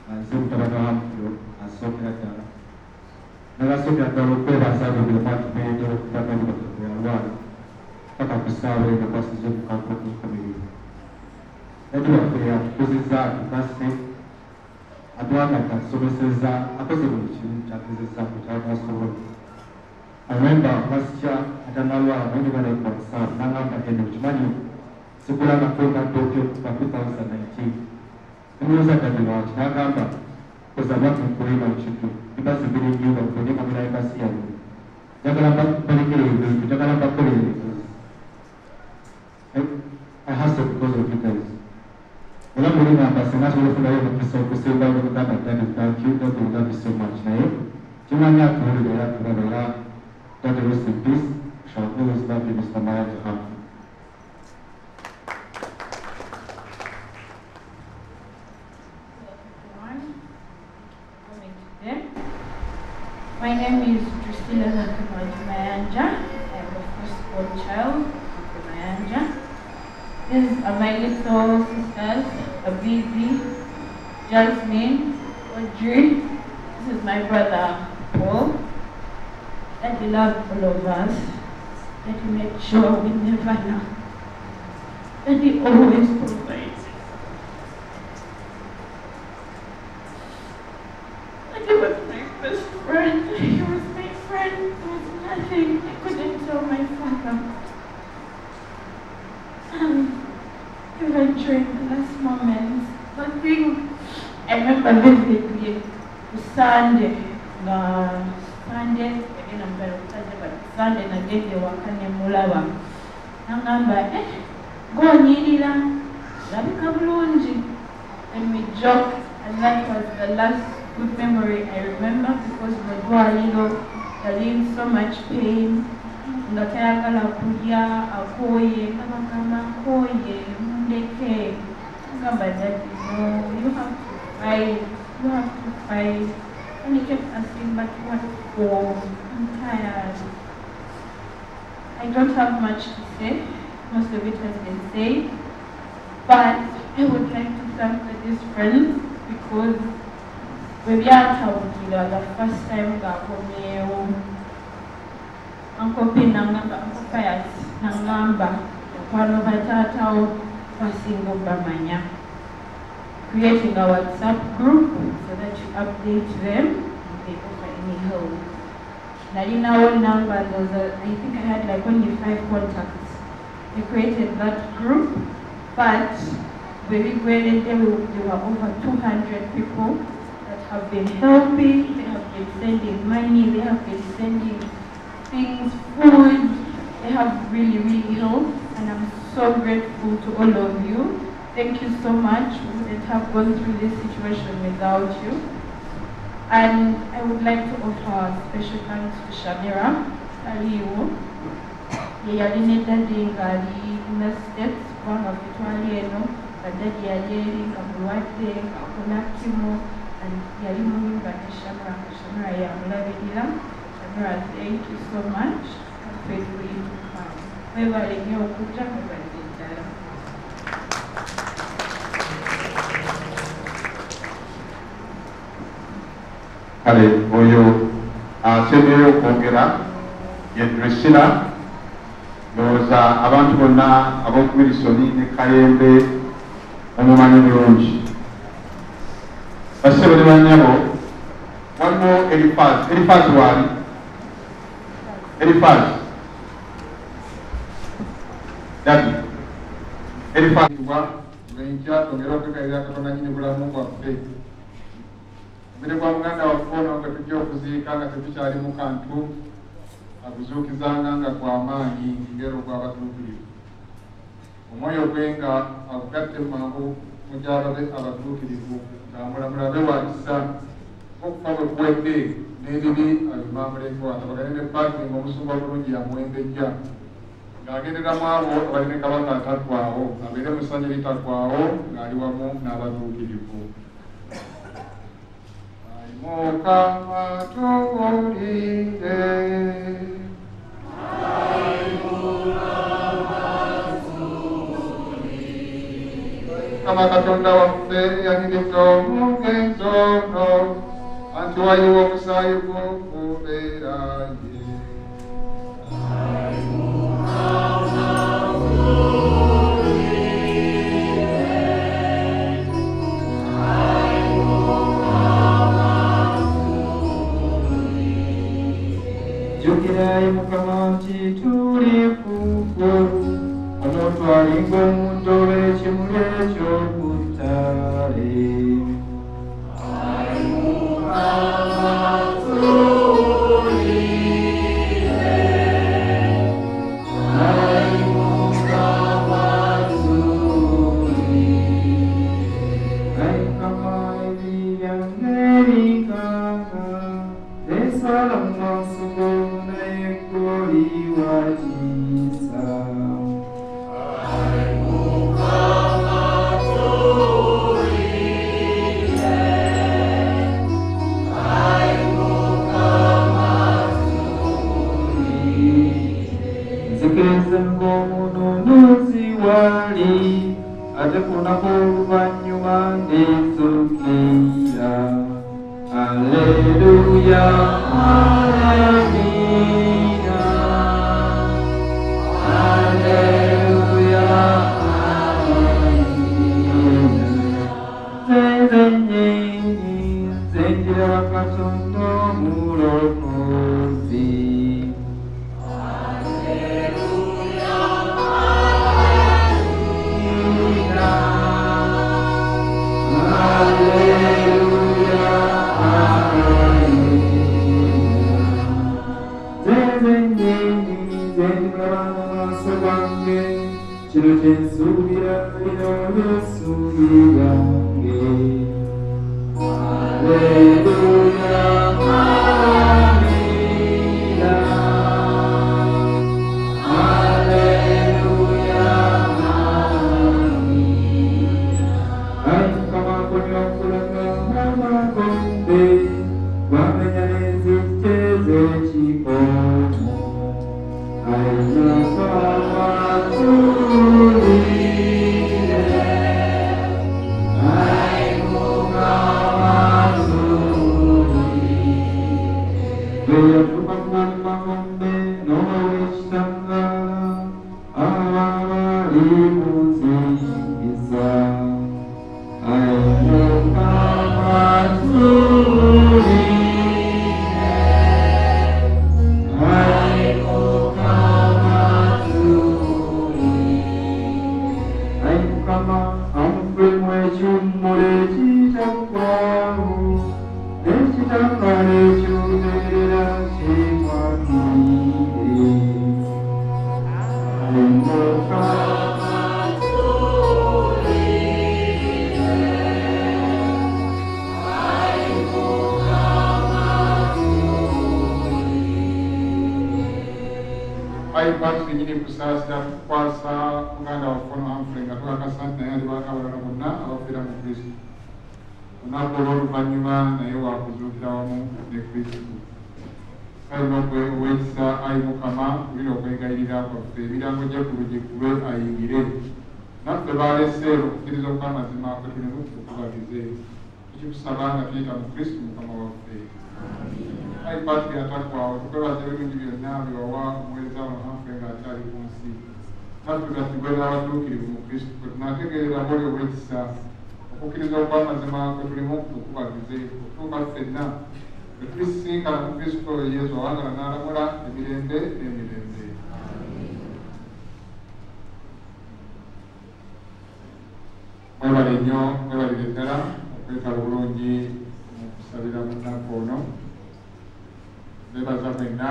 Z'umutabana Humphrey asookera ddala n'abasookera ddala okwebaza abo department okutaganya Bakabye alwala paka ku ssaawa eno kwasiza okukaako k'enkomerero. Dadi waffe atukuzizza atukase atwangatta atusomesezza akoze buli kimu kyagezezza ku kyatasobola. I remember last year atanalwala nayogera ku WhatsApp n'agamba eno kimanyi sikulabako ngaddookyo kuva 2019 Nemuuza Dadi lwaki n'agamba koza lwaki nkulima ekiddu bibasi biri ennyumba nfune kamera y'ebasi yange njagala balekere ebintu njagala mbakolere ebintu. I hustle because of you guys. Era muli ngamba singa asobola okufunayo omukisa okusembayo n'okugamba Dadi thank you Dadi we love you so much naye kimanyi atuwulira era atulaba era Dadi rest in peace. Shall always love you Mr. Mayanja Humphrey. My name is Humphrey Mayanja. I am the firstborn child of Humphrey Mayanja. These are my little sisters, Abana, Jasmine, Audrey. This is my brother, Paul. Daddy loved all of us. Daddy made sure we never lack. Daddy always provides. Daddy was my best friend. He was my friend. There was nothing I couldn't tell my father. Even during the last moments, nothing. I remember vividly Sunday, again I'm very excited, but Sunday na gave you wakane mulaba. Nangamba, go nyirira, labika bulungi. And we joked, and that was the last good memory I remember because Modwalilo, they're in so much pain. Ngatayagala kulya, akoye, kama akoye, mundeke. Nangamba, Daddy, no, you have to fight. You have to fight. And he kept asking, but what for? I'm tired. I don't have much to say. Most of it has been said. But I would like to thank these friends because we are the first time that we Uncle Pin Nangamba, Uncle Payas, Nangamba, one of Tatta, Pasingo Bamanya. Creating a WhatsApp group so that you update them if they offer any help. Narina one number, I think I had like only 5 contacts. We created that group, but we regretted there were over 200 people that have been helping, they have been sending money, they have been sending things, food, they have really helped, and I'm so grateful to all of you. Thank you so much. We wouldn't have gone through this situation without you. And I would like to offer special thanks to Shamira Aliu. Yadinetading in the States, one of Italiano, and then Yading, Abuate, Akunakimo, and Yalimu, but Shamira, I'm loving you. Shamira, thank you so much. I'm grateful you to come. We were in your Kuja, kale oyo asemyeyo okwogera yedresira ndowooza abantu bonna ab'okumirisoni ne kayembe omumanyi bulungi basebo ne banyabo waliwo Elifaz waali Elifaz Dadi Elifaz lwenkya tongera okwekalira Katonda nyini bulamu bwaffe mbere kwa muganda wafuona nga tujja okuziika nga tetukyali mu kantu akuzuukizanga nga gw'amaanyi ngero gw'abatuukirivu omwoyo gwe nga agugatte mangu mu gy'ababe abatuukirivu ng'amulamulabe wakisa okufa bwe kuwedde n'ebibi abimamuleko atabagane ne pakingi omusumba bulungi yamuwembejja ng'agenderamu abo abali ne kabaka ataggwawo abeere musanyu litaggwawo ng'ali wamu n'abatuukirivu. Mukama tuwulire Mukama Katonda waffe yanyigiza omugenzi ono anti wayiwa omusaayi gw'okubeera ye. Jukirayi Mukama nti tuli kuko ono twalinga omuntu olw'ekimuli eky'okuttale. Humphrey nga twakasante naye alibaako abalala bonna abafiira mu Kristo. Olunaku olw'oluvannyuma naye wakuzuukira wamu ne Kristo. Alina ow'ekisa Ayi Mukama tulina okwegayirira kwaffe ebirango gye ku lugikkulwe ayingire. Naffe baalese okukkiriza okw'amazima kwe tulimu tukubagize. Tukikusaba nga tuyita mu Kristo Mukama waffe. Ayi Patrick atakwawo tukwebaza ebirungi byonna byewawa omuweereza wano Humphrey ng'akyali ku nsi. Natugazibwe n'abatuukirivu mu Kristo kwe tunaategeerera bwoli ow'ekisa okukkiriza okw'amazima kwe tulimu tukubagize okutuuka ffenna bwe tulisisinkana mu Kristo Yesu awangala n'alamula emirembe n'emirembe. Mwebale nnyo, mwebalire ddala okwetaba bulungi mu kusabira mu nnaku ono. Beebaza mwenna